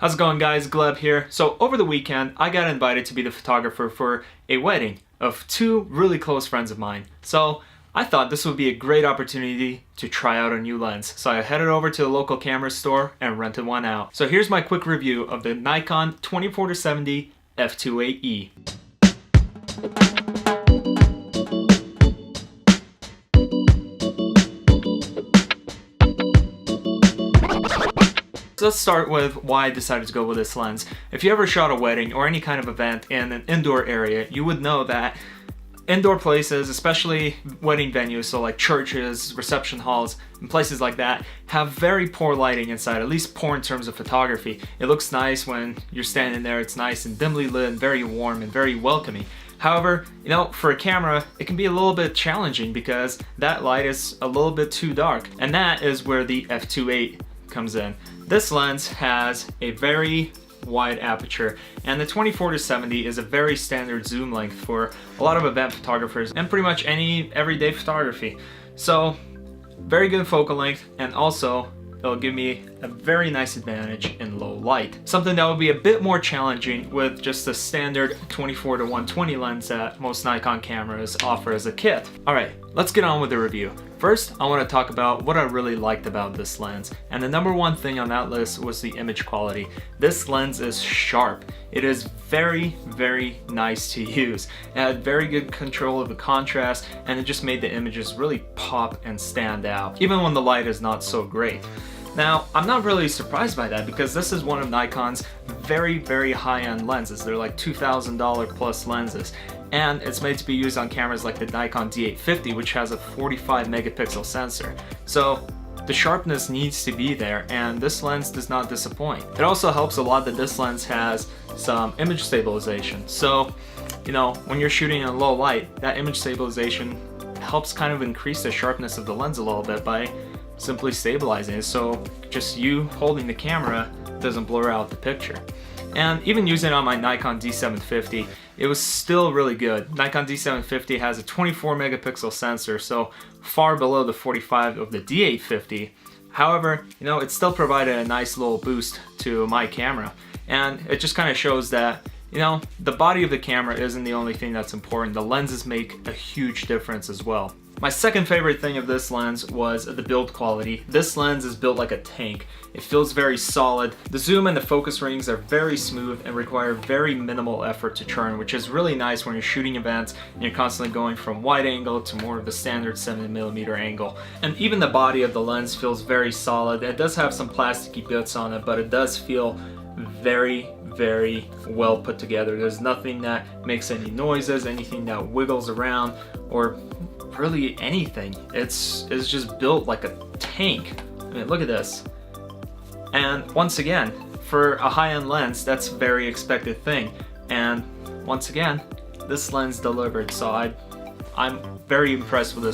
How's it going, guys? Gleb here. So over the weekend, I got invited to be the photographer for a wedding of two really close friends of mine. So I thought this would be a great opportunity to try out a new lens. So I headed over to the local camera store and rented one out. So here's my quick review of the Nikon 24-70 f2.8e. So let's start with why I decided to go with this lens. If you ever shot a wedding or any kind of event in an indoor area, you would know that indoor places, especially wedding venues, so like churches, reception halls, and places like that, have very poor lighting inside, at least poor in terms of photography. It looks nice when you're standing there, it's nice and dimly lit and very warm and very welcoming. However, for a camera, it can be a little bit challenging because that light is a little bit too dark, and that is where the f2.8 comes in. This lens has a very wide aperture, and the 24-70 is a very standard zoom length for a lot of event photographers and pretty much any everyday photography. So very good focal length, and also it'll give me a very nice advantage in low light. Something that would be a bit more challenging with just the standard 24-120 lens that most Nikon cameras offer as a kit. Alright, let's get on with the review. First, I want to talk about what I really liked about this lens, and the number one thing on that list was the image quality. This lens is sharp. It is very, very nice to use. It had very good control of the contrast, and it just made the images really pop and stand out, even when the light is not so great. Now, I'm not really surprised by that because this is one of Nikon's very, very high-end lenses. They're like $2,000 plus lenses. And it's made to be used on cameras like the Nikon D850, which has a 45 megapixel sensor. So the sharpness needs to be there, and this lens does not disappoint. It also helps a lot that this lens has some image stabilization. So, when you're shooting in low light, that image stabilization helps kind of increase the sharpness of the lens a little bit by simply stabilizing it, so just you holding the camera doesn't blur out the picture. And even using it on my Nikon D750, it was still really good. Nikon D750 has a 24 megapixel sensor, so far below the 45 of the D850. However, it still provided a nice little boost to my camera. And it just kind of shows that, the body of the camera isn't the only thing that's important. The lenses make a huge difference as well. My second favorite thing of this lens was the build quality. This lens is built like a tank. It feels very solid. The zoom and the focus rings are very smooth and require very minimal effort to turn, which is really nice when you're shooting events and you're constantly going from wide angle to more of the standard 7mm angle. And even the body of the lens feels very solid. It does have some plasticky bits on it, but it does feel very, very well put together. There's nothing that makes any noises, anything that wiggles around, or really anything. It's just built like a tank. I mean, look at this. And once again, for a high-end lens, that's a very expected thing. And once again, this lens delivered. So I'm very impressed with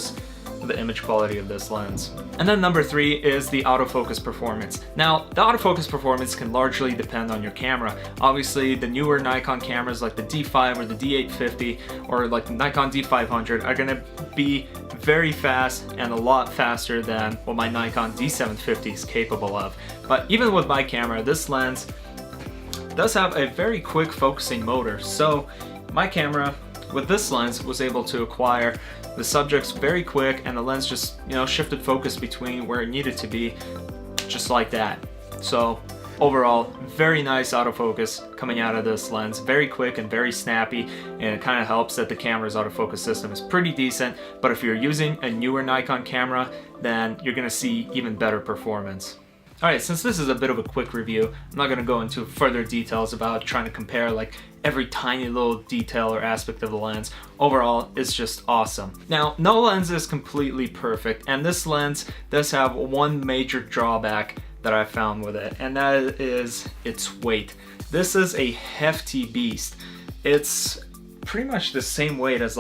the image quality of this lens. And then number 3 is the autofocus performance. Now, the autofocus performance can largely depend on your camera. Obviously, the newer Nikon cameras like the D5 or the D850 or like the Nikon D500 are gonna be very fast and a lot faster than what my Nikon D750 is capable of. But even with my camera, this lens does have a very quick focusing motor. So my camera with this lens was able to acquire the subjects very quick, and the lens just shifted focus between where it needed to be, just like that. So overall, very nice autofocus coming out of this lens, very quick and very snappy, and it kind of helps that the camera's autofocus system is pretty decent. But if you're using a newer Nikon camera, then you're gonna see even better performance. Alright, since this is a bit of a quick review, I'm not going to go into further details about trying to compare like every tiny little detail or aspect of the lens. Overall, it's just awesome. Now, no lens is completely perfect, and this lens does have one major drawback that I found with it, and that is its weight. This is a hefty beast. It's pretty much the same weight as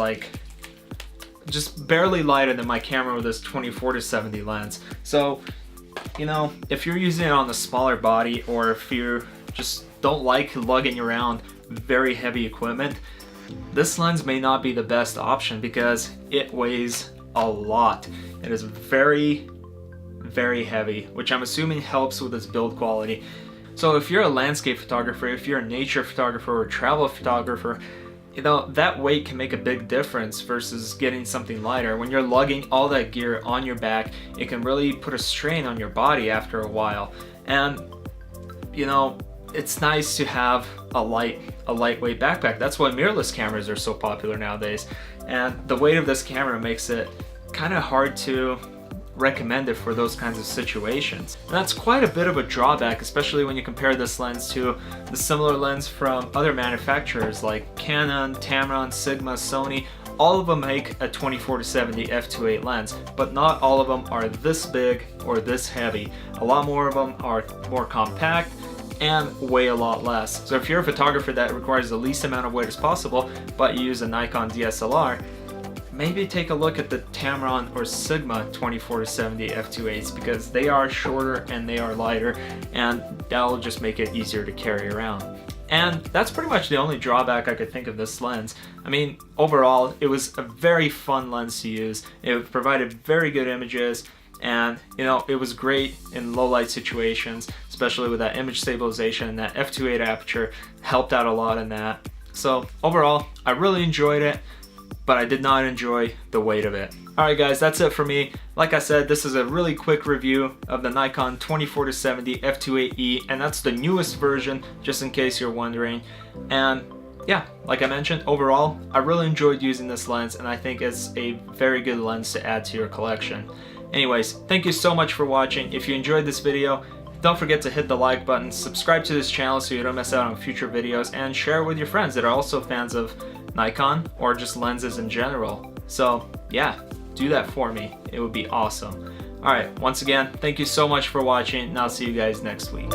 just barely lighter than my camera with this 24-70 lens. So if you're using it on the smaller body, or if you just don't like lugging around very heavy equipment, this lens may not be the best option because it weighs a lot. It is very, very heavy, which I'm assuming helps with its build quality. So if you're a landscape photographer, if you're a nature photographer or travel photographer, that weight can make a big difference versus getting something lighter. When you're lugging all that gear on your back, it can really put a strain on your body after a while. And it's nice to have a lightweight backpack. That's why mirrorless cameras are so popular nowadays. And the weight of this camera makes it kind of hard to recommend it for those kinds of situations. And that's quite a bit of a drawback, especially when you compare this lens to the similar lens from other manufacturers like Canon, Tamron, Sigma, Sony. All of them make a 24-70 f2.8 lens, but not all of them are this big or this heavy. A lot more of them are more compact and weigh a lot less. So if you're a photographer that requires the least amount of weight as possible, but you use a Nikon DSLR, maybe take a look at the Tamron or Sigma 24-70 f2.8s, because they are shorter and they are lighter, and that'll just make it easier to carry around. And that's pretty much the only drawback I could think of this lens. I mean, overall, it was a very fun lens to use. It provided very good images, and it was great in low light situations, especially with that image stabilization, and that f2.8 aperture helped out a lot in that. So overall, I really enjoyed it, but I did not enjoy the weight of it. Alright guys, that's it for me. Like I said, this is a really quick review of the Nikon 24-70 f2.8e, and that's the newest version, just in case you're wondering. And yeah, like I mentioned, overall, I really enjoyed using this lens, and I think it's a very good lens to add to your collection. Anyways, thank you so much for watching. If you enjoyed this video, don't forget to hit the like button, subscribe to this channel so you don't miss out on future videos, and share it with your friends that are also fans of Nikon or just lenses in general. So yeah, do that for me. It would be awesome. Alright, once again, thank you so much for watching, and I'll see you guys next week.